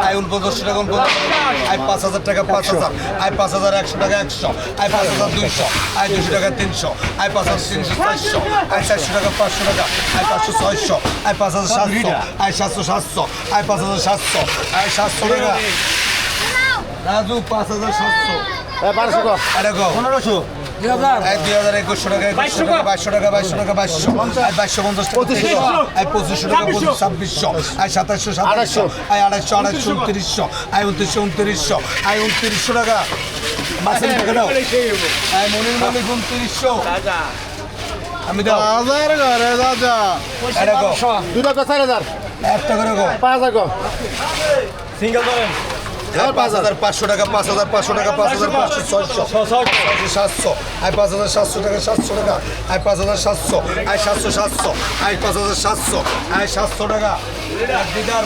I 1500 টাকা I 5000 টাকা 5000 I 5100 টাকা 100 আই 5200 আই 200 টাকা 300 আই 5300 400 আই 400 টাকা 500 টাকা I 500 600 I 5700 I 700 700 I 5700 I 700 টাকা রাজু 5700 1200 আরে গো 1500 এই 2100 টাকা 2200 টাকা 2200 টাকা 2200 আই 2250 টাকা 2500 আই 2500 টাকা 2600 আই 2700 2700 আই 2800 2900 আই 2900 আই 2900 টাকা মাসের টাকা দাও আই মনির মালিক 2900 আমি দাও হাজার করে দাদা এটা গো 2 টাকা 4000 একটা করে গো 5000 গো সিঙ্গেল ধরেন 5500 টাকা 5500 টাকা 5500 600 700 আই 5700 টাকা 700 টাকা আই 5700 আই 700 700 আই 5700 আই 700 টাকা এক দিদার